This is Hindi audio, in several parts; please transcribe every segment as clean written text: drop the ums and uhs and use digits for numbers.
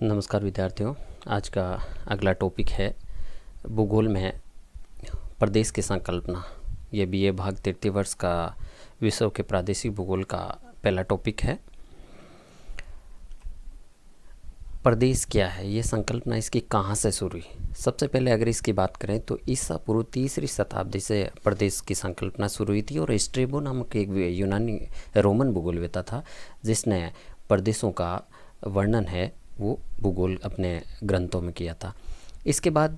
नमस्कार विद्यार्थियों। आज का अगला टॉपिक है भूगोल में प्रदेश की संकल्पना। ये बीए भाग तृतीय वर्ष का विश्व के प्रादेशिक भूगोल का पहला टॉपिक है। प्रदेश क्या है, ये संकल्पना इसकी कहाँ से शुरू हुई। सबसे पहले अगर इसकी बात करें तो ईसा पूर्व 3री शताब्दी से प्रदेश की संकल्पना शुरू हुई थी और स्ट्रेबो नामक एक यूनानी रोमन भूगोलवेता था जिसने प्रदेशों का वर्णन है वो भूगोल अपने ग्रंथों में किया था। इसके बाद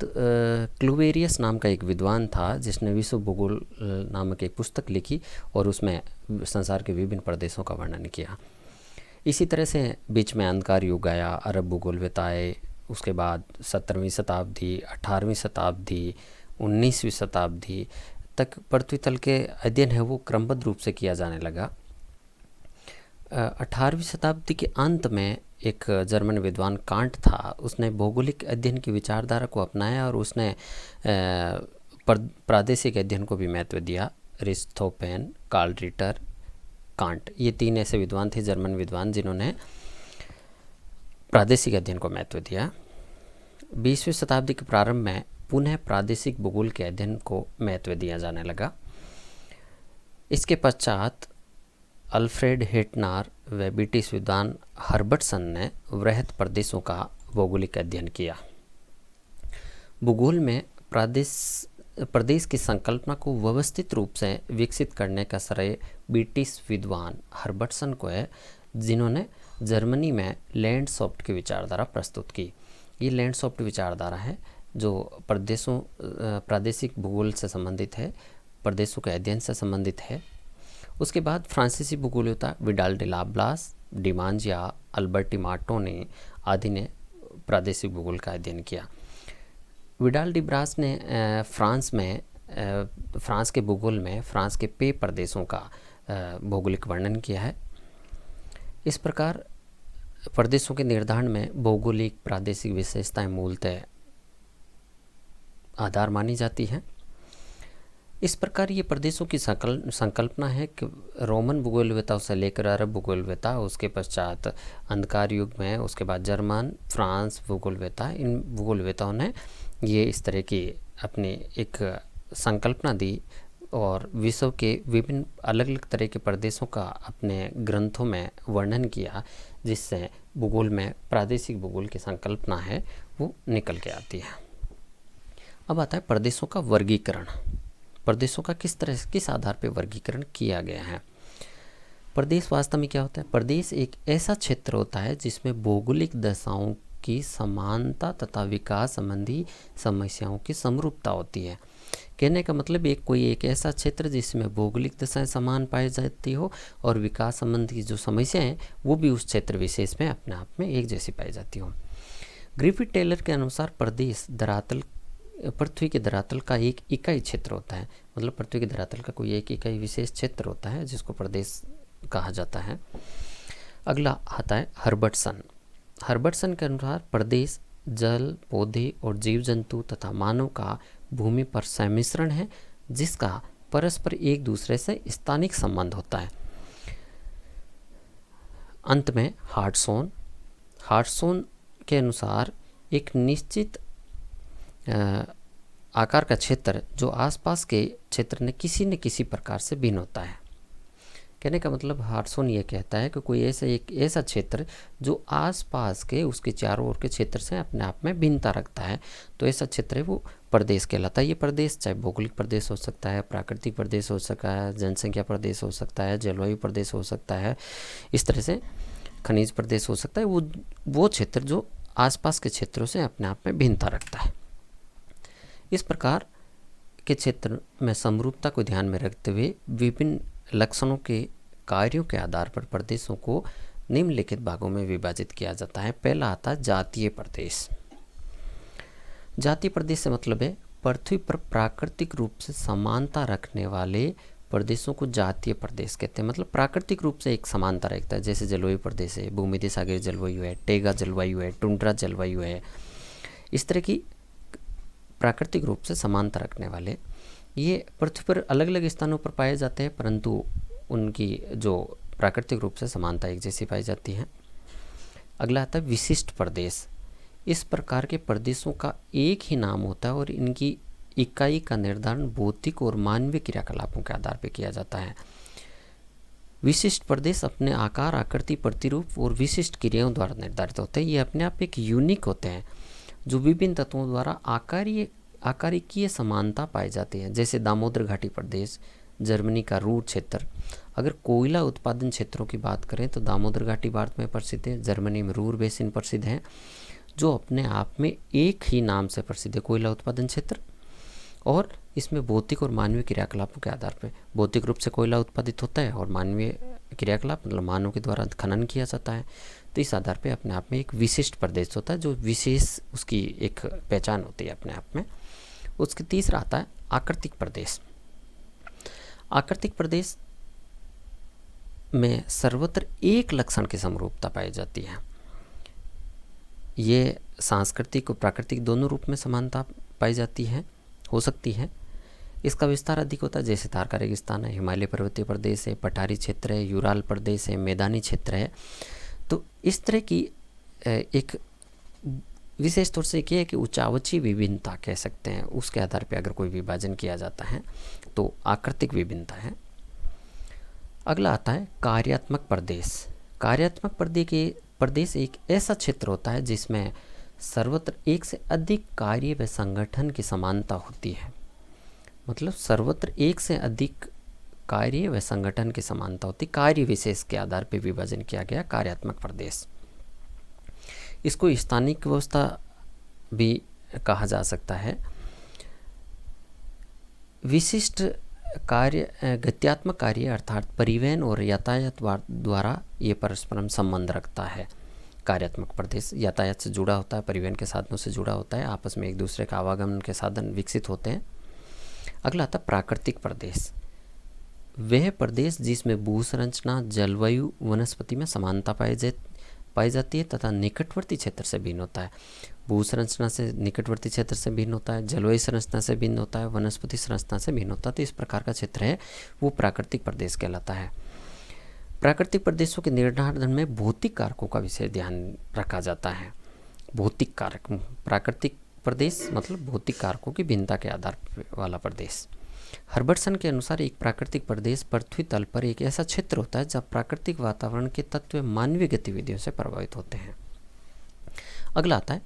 क्लूवेरियस नाम का एक विद्वान था जिसने विश्व भूगोल नामक एक पुस्तक लिखी और उसमें संसार के विभिन्न प्रदेशों का वर्णन किया। इसी तरह से बीच में अंधकार युग आया, अरब भूगोलवेता आए। उसके बाद 17वीं शताब्दी, 18वीं शताब्दी, 19वीं शताब्दी तक पृथ्वी तल के अध्ययन है वो क्रमबद्ध रूप से किया जाने लगा। 18वीं शताब्दी के अंत में एक जर्मन विद्वान कांट था, उसने भौगोलिक अध्ययन की विचारधारा को अपनाया और उसने प्रादेशिक अध्ययन को भी महत्व दिया। रिस्थोपेन, कार्ल रिटर, कांट, ये 3 ऐसे विद्वान थे, जर्मन विद्वान, जिन्होंने प्रादेशिक अध्ययन को महत्व दिया। 20वीं शताब्दी के प्रारंभ में पुनः प्रादेशिक भूगोल के अध्ययन को महत्व दिया जाने लगा। इसके पश्चात अल्फ्रेड हेटनार व ब्रिटिश विद्वान हर्बर्टसन ने वृहद प्रदेशों का भौगोलिक अध्ययन किया। भूगोल में प्रदेश की संकल्पना को व्यवस्थित रूप से विकसित करने का श्रेय ब्रिटिश विद्वान हर्बर्टसन को है, जिन्होंने जर्मनी में लैंडसॉफ्ट की विचारधारा प्रस्तुत की। ये लैंडसॉफ्ट विचारधारा है जो प्रादेशिक भूगोल से संबंधित है, प्रदेशों के अध्ययन से संबंधित है। उसके बाद फ्रांसीसी भूगोलवेता विडाल डे लाब्लास, डिमांज या अल्बर्टी मार्टोने आदि ने प्रादेशिक भूगोल का अध्ययन किया। विडाल डी ब्रास ने फ्रांस के भूगोल में फ्रांस के पे प्रदेशों का भौगोलिक वर्णन किया है। इस प्रकार प्रदेशों के निर्धारण में भौगोलिक प्रादेशिक विशेषताएं मूलतः आधार मानी जाती हैं। इस प्रकार ये प्रदेशों की संकल्पना है कि रोमन भूगोलवेता से लेकर अरब भूगोलवेता, उसके पश्चात अंधकार युग में, उसके बाद जर्मन, फ्रांस भूगोलवेता, इन भूगोलवेताओं ने ये इस तरह की अपनी एक संकल्पना दी और विश्व के विभिन्न अलग अलग तरह के प्रदेशों का अपने ग्रंथों में वर्णन किया, जिससे भूगोल में प्रादेशिक भूगोल की संकल्पना है वो निकल के आती है। अब आता है प्रदेशों का वर्गीकरण। प्रदेशों का किस आधार पर वर्गीकरण किया गया है। प्रदेश वास्तव में क्या होता है? प्रदेश एक ऐसा क्षेत्र होता है जिसमें भौगोलिक दशाओं की समानता तथा विकास संबंधी समस्याओं की समरूपता होती है। कहने का मतलब एक ऐसा क्षेत्र जिसमें भौगोलिक दशाएं समान पाई जाती हो और विकास संबंधी जो समस्याएं हैं वो भी उस क्षेत्र विशेष में अपने आप में एक जैसी पाई जाती हो। ग्रिफिथ टेलर के अनुसार प्रदेश पृथ्वी के धरातल का एक इकाई क्षेत्र होता है। मतलब पृथ्वी के धरातल का कोई एक इकाई विशेष क्षेत्र होता है जिसको प्रदेश कहा जाता है। अगला आता है हर्बर्टसन। हर्बर्टसन के अनुसार प्रदेश जल, पौधे और जीव जंतु तथा मानव का भूमि पर सम्मिश्रण है जिसका परस्पर एक दूसरे से स्थानिक संबंध होता है। अंत में हार्टसोन के अनुसार एक निश्चित आकार का क्षेत्र जो आसपास के क्षेत्र ने किसी न किसी प्रकार से भिन्न होता है। कहने का मतलब हार्टसोन ये कहता है कि कोई एक ऐसा क्षेत्र जो आसपास के उसके चारों ओर के क्षेत्र से अपने आप में भिन्नता रखता है, तो ऐसा क्षेत्र है वो प्रदेश कहलाता है। ये प्रदेश चाहे भौगोलिक प्रदेश हो सकता है, प्राकृतिक प्रदेश हो सकता है, जनसंख्या प्रदेश हो सकता है, जलवायु प्रदेश हो सकता है, इस तरह से खनिज प्रदेश हो सकता है। वो क्षेत्र जो आसपास के क्षेत्रों से अपने आप में भिन्नता रखता है। इस प्रकार के क्षेत्र में समरूपता को ध्यान में रखते हुए विभिन्न लक्षणों के कार्यों के आधार पर प्रदेशों को निम्नलिखित भागों में विभाजित किया जाता है। पहला आता है जातीय प्रदेश। जातीय प्रदेश से मतलब है पृथ्वी पर प्राकृतिक रूप से समानता रखने वाले प्रदेशों को जातीय प्रदेश कहते हैं। मतलब प्राकृतिक रूप से एक समानता रखता है, जैसे जलवायु प्रदेश है, भूमध्य सागरीय जलवायु है, टैगा जलवायु है, टुंड्रा जलवायु है। इस तरह की प्राकृतिक रूप से समानता रखने वाले ये पृथ्वी पर अलग अलग स्थानों पर पाए जाते हैं, परंतु उनकी जो प्राकृतिक रूप से समानता एक जैसी पाई जाती है। अगला आता है विशिष्ट प्रदेश। इस प्रकार के प्रदेशों का एक ही नाम होता है और इनकी इकाई का निर्धारण भौतिक और मानवीय क्रियाकलापों के आधार पर किया जाता है। विशिष्ट प्रदेश अपने आकार, आकृति, प्रतिरूप और विशिष्ट क्रियाओं द्वारा निर्धारित होते हैं। ये अपने आप एक यूनिक होते हैं जो विभिन्न तत्वों द्वारा आकारिकीय समानता पाई जाती है। जैसे दामोदर घाटी प्रदेश, जर्मनी का रूर क्षेत्र। अगर कोयला उत्पादन क्षेत्रों की बात करें तो दामोदर घाटी भारत में प्रसिद्ध है, जर्मनी में रूर बेसिन प्रसिद्ध है, जो अपने आप में एक ही नाम से प्रसिद्ध है, कोयला उत्पादन क्षेत्र। और इसमें भौतिक और मानवीय क्रियाकलापों के आधार पर भौतिक रूप से कोयला उत्पादित होता है और मानवीय क्रियाकलाप मतलब मानव के द्वारा खनन किया जाता है। तो इस आधार पे अपने आप में एक विशिष्ट प्रदेश होता है जो विशेष उसकी एक पहचान होती है अपने आप में। उसके तीसरा आता है आकृतिक प्रदेश। आकृतिक प्रदेश में सर्वत्र एक लक्षण की समरूपता पाई जाती है। ये सांस्कृतिक और प्राकृतिक दोनों रूप में समानता पाई जाती है, हो सकती है। इसका विस्तार अधिक होता है, जैसे थार का रेगिस्तान है, हिमालय पर्वतीय प्रदेश है, पठारी क्षेत्र है, यूराल प्रदेश है, मैदानी क्षेत्र है। तो इस तरह की एक विशेष तौर से क्या है कि उच्चावची विभिन्नता कह सकते हैं, उसके आधार पर अगर कोई विभाजन किया जाता है तो आकृतिक विभिन्नता है। अगला आता है कार्यात्मक प्रदेश। कार्यात्मक प्रदेश एक ऐसा क्षेत्र होता है जिसमें सर्वत्र एक से अधिक कार्य व संगठन की समानता होती है। मतलब सर्वत्र एक से अधिक कार्य व संगठन की समानता होती, कार्य विशेष के आधार पर विभाजन किया गया कार्यात्मक प्रदेश। इसको स्थानिक व्यवस्था भी कहा जा सकता है। विशिष्ट कार्य गत्यात्मक कार्य अर्थात परिवहन और यातायात द्वारा ये परस्परम संबंध रखता है। कार्यात्मक प्रदेश यातायात से जुड़ा होता है, परिवहन के साधनों से जुड़ा होता है, आपस में एक दूसरे का आवागमन के साधन विकसित होते हैं। अगला आता है प्राकृतिक प्रदेश। वह प्रदेश जिसमें भू संरचना, जलवायु, वनस्पति में समानता पाई जाती है तथा निकटवर्ती क्षेत्र से भिन्न होता है। भू संरचना से निकटवर्ती क्षेत्र से भिन्न होता है, जलवायु संरचना से भिन्न होता है, वनस्पति संरचना से भिन्न होता है। तो इस प्रकार का क्षेत्र है वो प्राकृतिक प्रदेश कहलाता है। प्राकृतिक प्रदेशों के निर्धारण में भौतिक कारकों का विशेष ध्यान रखा जाता है। भौतिक कारक, प्राकृतिक प्रदेश मतलब भौतिक कारकों की भिन्नता के आधार वाला प्रदेश। हर्बर्टसन के अनुसार एक प्राकृतिक प्रदेश पृथ्वी तल पर एक ऐसा क्षेत्र होता है जब प्राकृतिक वातावरण के तत्व मानवीय गतिविधियों से प्रभावित होते हैं। अगला आता है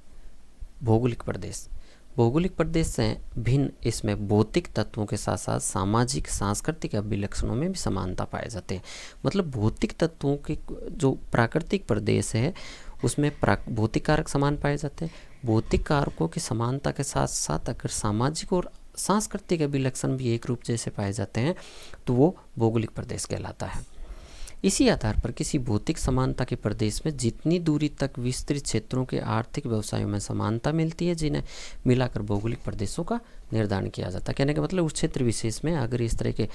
भौगोलिक प्रदेश। भौगोलिक प्रदेश से भिन्न इसमें भौतिक तत्वों के साथ साथ सामाजिक, सांस्कृतिक अभिलक्षणों में भी समानता पाए जाते हैं। मतलब भौतिक तत्वों के जो प्राकृतिक प्रदेश है उसमें भौतिक कारक समान पाए जाते हैं। भौतिक कारकों की समानता के साथ साथ अगर सामाजिक और सांस्कृतिक अभिलक्षण भी एक रूप जैसे पाए जाते हैं तो वो भौगोलिक प्रदेश कहलाता है। इसी आधार पर किसी भौतिक समानता के प्रदेश में जितनी दूरी तक विस्तृत क्षेत्रों के आर्थिक व्यवसायों में समानता मिलती है, जिन्हें मिलाकर भौगोलिक प्रदेशों का निर्धारण किया जाता है। कहने का मतलब उस क्षेत्र विशेष में अगर इस तरह के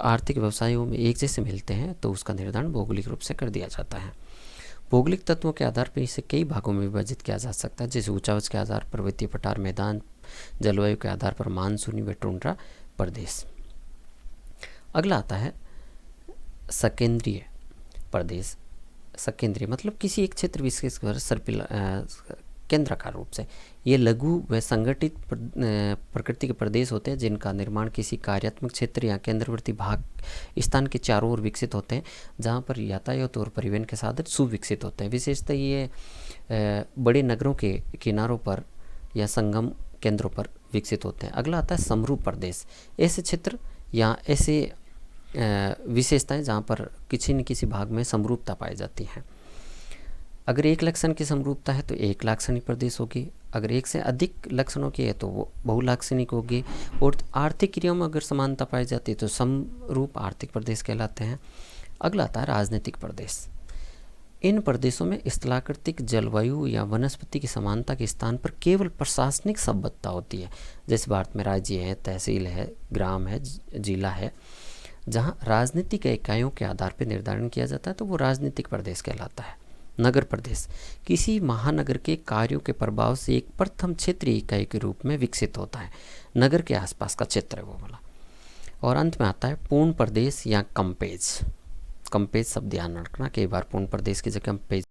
आर्थिक व्यवसायों में एक जैसे मिलते हैं तो उसका निर्धारण भौगोलिक रूप से कर दिया जाता है। भौगोलिक तत्वों के आधार पर इसे कई भागों में विभाजित किया जा सकता है, जैसे ऊंचाई के आधार पर पर्वतीय पठार मैदान, जलवायु के आधार पर मानसूनी व टुंड्रा प्रदेश। अगला आता है सकेंद्रीय प्रदेश। सकेंद्रीय मतलब किसी एक क्षेत्र विशेष पर केंद्राकार रूप से ये लघु व संगठित प्रकृति के प्रदेश होते हैं जिनका निर्माण किसी कार्यात्मक क्षेत्र या केंद्रवर्ती भाग स्थान के चारों ओर विकसित होते हैं, जहाँ पर यातायात और परिवहन के साधन सुविकसित होते हैं। विशेषतः ये बड़े नगरों के किनारों पर या संगम केंद्रों पर विकसित होते हैं। अगला आता है समरूप प्रदेश। ऐसे क्षेत्र या ऐसे विशेषताएं जहाँ पर किसी न किसी भाग में समरूपता पाई जाती है। अगर एक लक्षण की समरूपता है तो एक लाक्षणिक प्रदेश होगी, अगर एक से अधिक लक्षणों की है तो वो बहुलाक्षणिक होगी, और आर्थिक क्रियाओं में अगर समानता पाई जाती है तो समरूप आर्थिक प्रदेश कहलाते हैं। अगला आता है राजनीतिक प्रदेश। इन प्रदेशों में स्थलाकृतिक, जलवायु या वनस्पति की समानता के स्थान पर केवल प्रशासनिक संबद्धता होती है। जैसे भारत में राज्य है, तहसील है, ग्राम है, जिला है, जहाँ राजनीतिक इकाइयों के आधार पर निर्धारण किया जाता है तो वो राजनीतिक प्रदेश कहलाता है। नगर प्रदेश किसी महानगर के कार्यों के प्रभाव से एक प्रथम क्षेत्रीय इकाई के रूप में विकसित होता है। नगर के आसपास का क्षेत्र है वो वाला। और अंत में आता है पूर्ण प्रदेश या कंपेज। कंपेज शब्द ध्यान रखना, कई बार पूर्ण प्रदेश की जगह कंपेज